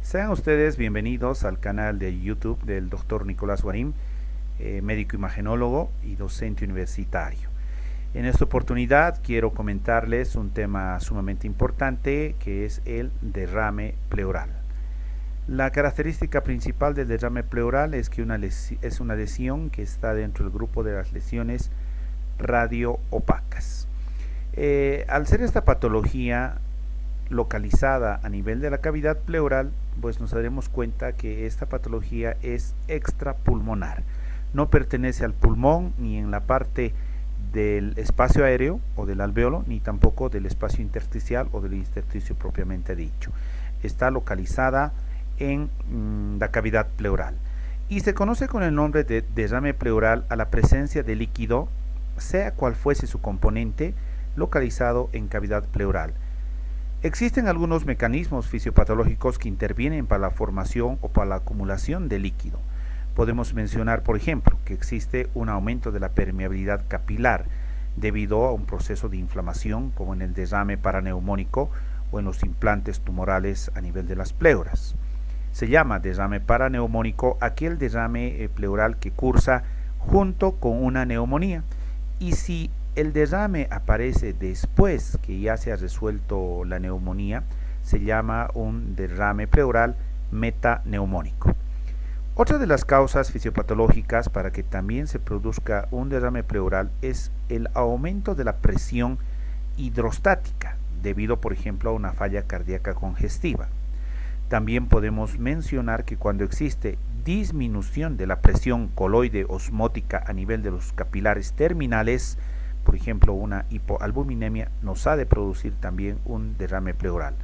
Sean ustedes bienvenidos al canal de YouTube del Dr. Nicolás Guarín, médico imagenólogo y docente universitario. En esta oportunidad quiero comentarles un tema sumamente importante que es el derrame pleural. La característica principal del derrame pleural es que es una lesión que está dentro del grupo de las lesiones radioopacas. Al ser esta patología localizada a nivel de la cavidad pleural, pues nos daremos cuenta que esta patología es extrapulmonar. No pertenece al pulmón ni en la parte del espacio aéreo o del alveolo, ni tampoco del espacio intersticial o del intersticio propiamente dicho. Está localizada en la cavidad pleural y se conoce con el nombre de derrame pleural a la presencia de líquido, sea cual fuese su componente, localizado en cavidad pleural. Existen algunos mecanismos fisiopatológicos que intervienen para la formación o para la acumulación de líquido. Podemos mencionar, por ejemplo, que existe un aumento de la permeabilidad capilar debido a un proceso de inflamación, como en el derrame paraneumónico o en los implantes tumorales a nivel de las pleuras. Se llama derrame paraneumónico aquel derrame pleural que cursa junto con una neumonía, y si el derrame aparece después que ya se ha resuelto la neumonía, se llama un derrame pleural metaneumónico. Otra de las causas fisiopatológicas para que también se produzca un derrame pleural es el aumento de la presión hidrostática, debido por ejemplo a una falla cardíaca congestiva. También podemos mencionar que cuando existe disminución de la presión coloide osmótica a nivel de los capilares terminales, por ejemplo una hipoalbuminemia, nos ha de producir también un derrame pleural.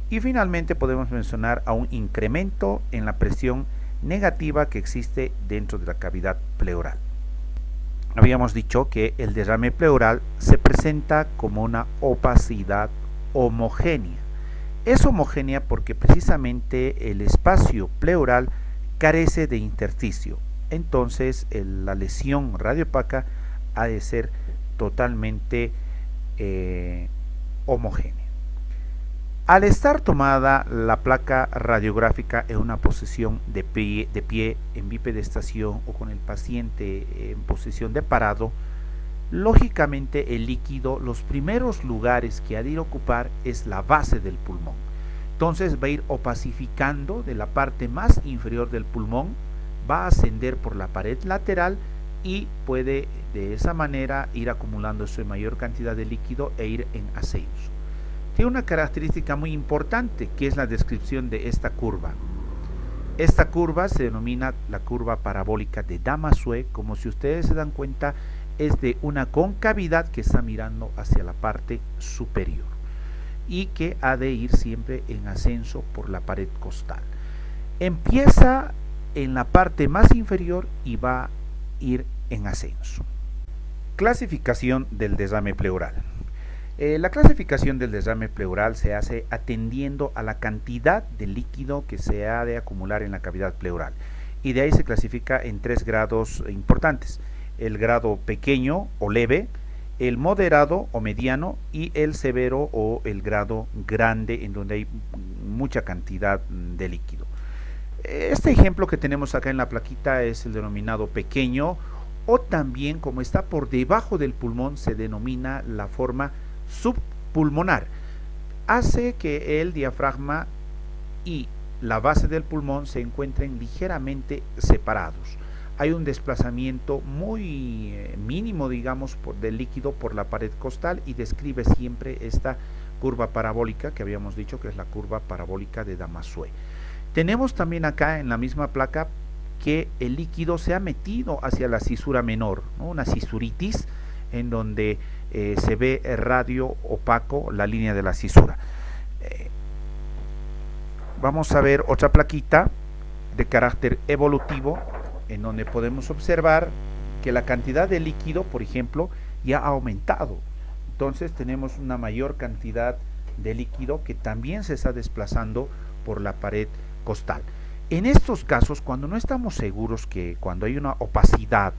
Y finalmente podemos mencionar a un incremento en la presión negativa que existe dentro de la cavidad pleural. Habíamos dicho que el derrame pleural se presenta como una opacidad homogénea. Es homogénea porque precisamente el espacio pleural carece de intersticio. Entonces la lesión radiopaca ha de ser totalmente homogénea. Al estar tomada la placa radiográfica en una posición de pie en bipedestación o con el paciente en posición de parado, lógicamente el líquido, los primeros lugares que ha de ir a ocupar es la base del pulmón. Entonces va a ir opacificando de la parte más inferior del pulmón, va a ascender por la pared lateral y puede de esa manera ir acumulando su mayor cantidad de líquido e ir en ascenso. Tiene una característica muy importante que es la descripción de esta curva. Esta curva se denomina la curva parabólica de Damasue, como si ustedes se dan cuenta es de una concavidad que está mirando hacia la parte superior y que ha de ir siempre en ascenso por la pared costal. Empieza en la parte más inferior y va a ir en ascenso. Clasificación del derrame pleural. La clasificación del derrame pleural se hace atendiendo a la cantidad de líquido que se ha de acumular en la cavidad pleural, y de ahí se clasifica en 3 grados importantes: el grado pequeño o leve, el moderado o mediano y el severo o el grado grande, en donde hay mucha cantidad de líquido. Este ejemplo que tenemos acá en la plaquita es el denominado pequeño, o también, como está por debajo del pulmón, se denomina la forma subpulmonar. Hace que el diafragma y la base del pulmón se encuentren ligeramente separados. Hay un desplazamiento muy mínimo, digamos, del líquido por la pared costal, y describe siempre esta curva parabólica que habíamos dicho que es la curva parabólica de Damasue. Tenemos también acá en la misma placa que el líquido se ha metido hacia la cisura menor, ¿no? Una cisuritis en donde se ve radio opaco la línea de la cisura. Vamos a ver otra plaquita de carácter evolutivo en donde podemos observar que la cantidad de líquido, por ejemplo, ya ha aumentado. Entonces tenemos una mayor cantidad de líquido que también se está desplazando por la pared costal. En estos casos, cuando no estamos seguros, que cuando hay una opacidad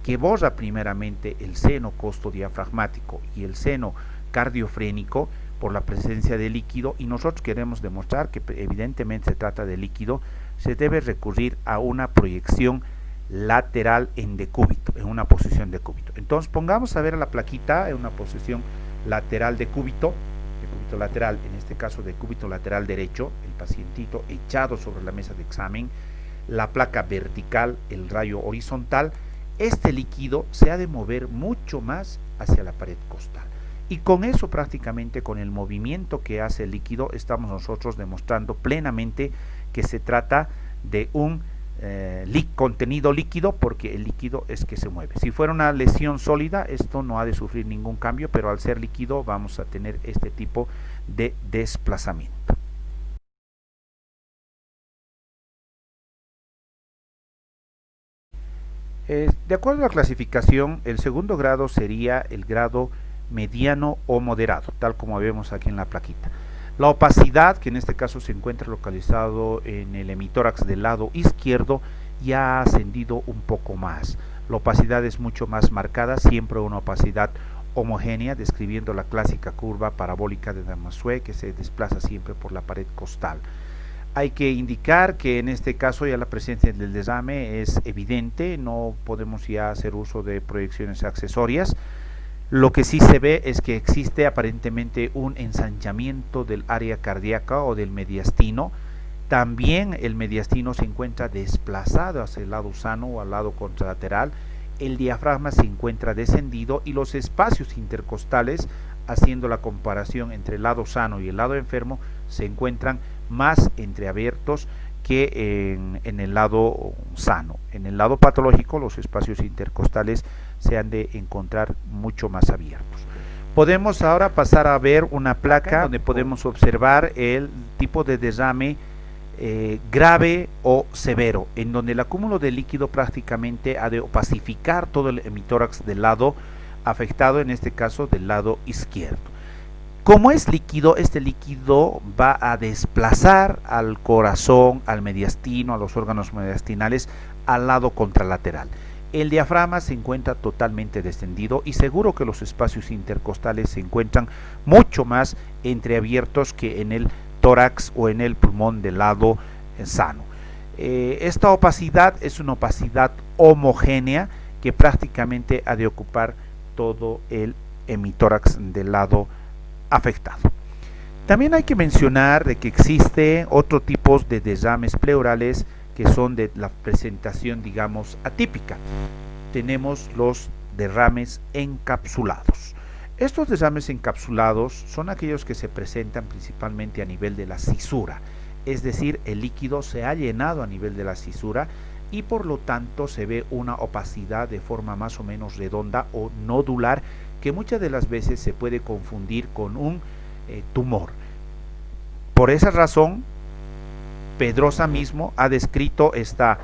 que borra primeramente el seno costodiafragmático y el seno cardiofrénico, por la presencia de líquido y nosotros queremos demostrar que evidentemente se trata de líquido, se debe recurrir a una proyección lateral en decúbito, en una posición de cúbito. Entonces pongamos a ver a la plaquita en una posición lateral de cúbito lateral, en este caso de cúbito lateral derecho, el pacientito echado sobre la mesa de examen, la placa vertical, el rayo horizontal. Este líquido se ha de mover mucho más hacia la pared costal. Y con eso prácticamente, con el movimiento que hace el líquido, estamos nosotros demostrando plenamente que se trata de un contenido líquido, porque el líquido es que se mueve. Si fuera una lesión sólida, esto no ha de sufrir ningún cambio, pero al ser líquido vamos a tener este tipo de desplazamiento. De acuerdo a la clasificación, el segundo grado sería el grado mediano o moderado, tal como vemos aquí en la plaquita. La opacidad, que en este caso se encuentra localizado en el hemitórax del lado izquierdo, ya ha ascendido un poco más. La opacidad es mucho más marcada, siempre una opacidad homogénea, describiendo la clásica curva parabólica de Damascene, que se desplaza siempre por la pared costal. Hay que indicar que en este caso ya la presencia del desame es evidente, no podemos ya hacer uso de proyecciones accesorias. Lo que sí se ve es que existe aparentemente un ensanchamiento del área cardíaca o del mediastino. También el mediastino se encuentra desplazado hacia el lado sano o al lado contralateral. El diafragma se encuentra descendido y los espacios intercostales, haciendo la comparación entre el lado sano y el lado enfermo, se encuentran más entreabiertos que en el lado sano. En el lado patológico los espacios intercostales se han de encontrar mucho más abiertos. Podemos ahora pasar a ver una placa donde podemos observar el tipo de derrame grave o severo, en donde el acúmulo de líquido prácticamente ha de opacificar todo el hemitórax del lado afectado, en este caso del lado izquierdo. Como es líquido, este líquido va a desplazar al corazón, al mediastino, a los órganos mediastinales, al lado contralateral. El diafragma se encuentra totalmente descendido y seguro que los espacios intercostales se encuentran mucho más entreabiertos que en el tórax o en el pulmón del lado sano. Esta opacidad es una opacidad homogénea que prácticamente ha de ocupar todo el hemitórax del lado afectado. También hay que mencionar de que existe otro tipo de derrames pleurales que son de la presentación, digamos, atípica. Tenemos los derrames encapsulados. Estos derrames encapsulados son aquellos que se presentan principalmente a nivel de la cisura, es decir, el líquido se ha llenado a nivel de la cisura y por lo tanto se ve una opacidad de forma más o menos redonda o nodular, que muchas de las veces se puede confundir con un tumor. Por esa razón, Pedrosa mismo ha descrito esta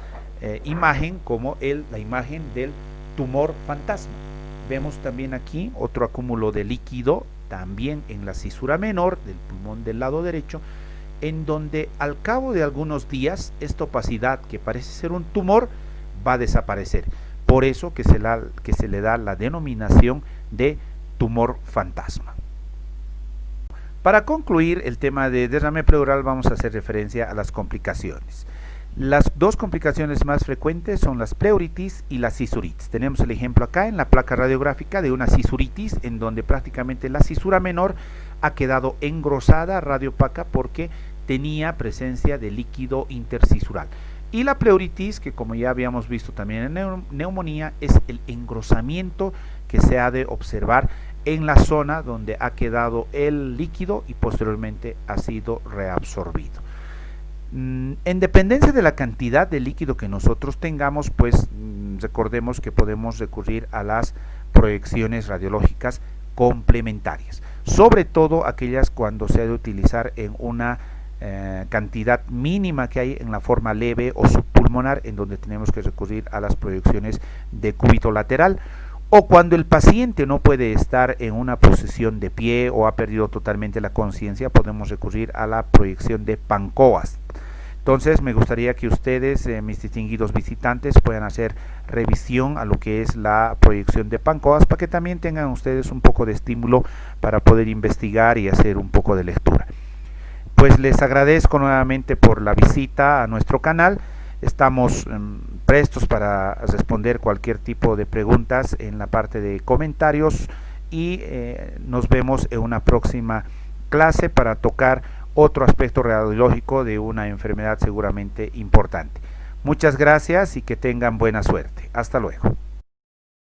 imagen como la imagen del tumor fantasma. Vemos también aquí otro acúmulo de líquido, también en la cisura menor del pulmón del lado derecho, en donde al cabo de algunos días esta opacidad que parece ser un tumor va a desaparecer. Por eso que se le da la denominación de tumor fantasma. Para concluir el tema de derrame pleural, vamos a hacer referencia a las complicaciones. Las dos complicaciones más frecuentes son las pleuritis y la cisuritis. Tenemos el ejemplo acá en la placa radiográfica de una cisuritis, en donde prácticamente la cisura menor ha quedado engrosada, radiopaca, porque tenía presencia de líquido intercisural. Y la pleuritis, que como ya habíamos visto también en neumonía, es el engrosamiento que se ha de observar en la zona donde ha quedado el líquido y posteriormente ha sido reabsorbido. En dependencia de la cantidad de líquido que nosotros tengamos, pues recordemos que podemos recurrir a las proyecciones radiológicas complementarias, sobre todo aquellas cuando se ha de utilizar en una cantidad mínima que hay en la forma leve o subpulmonar, en donde tenemos que recurrir a las proyecciones de cúbito lateral, o cuando el paciente no puede estar en una posición de pie o ha perdido totalmente la conciencia, podemos recurrir a la proyección de Pancoast. Entonces me gustaría que ustedes, mis distinguidos visitantes, puedan hacer revisión a lo que es la proyección de PANCOAS para que también tengan ustedes un poco de estímulo para poder investigar y hacer un poco de lectura. Pues les agradezco nuevamente por la visita a nuestro canal. Estamos prestos para responder cualquier tipo de preguntas en la parte de comentarios y nos vemos en una próxima clase para tocar otro aspecto radiológico de una enfermedad seguramente importante. Muchas gracias y que tengan buena suerte. Hasta luego.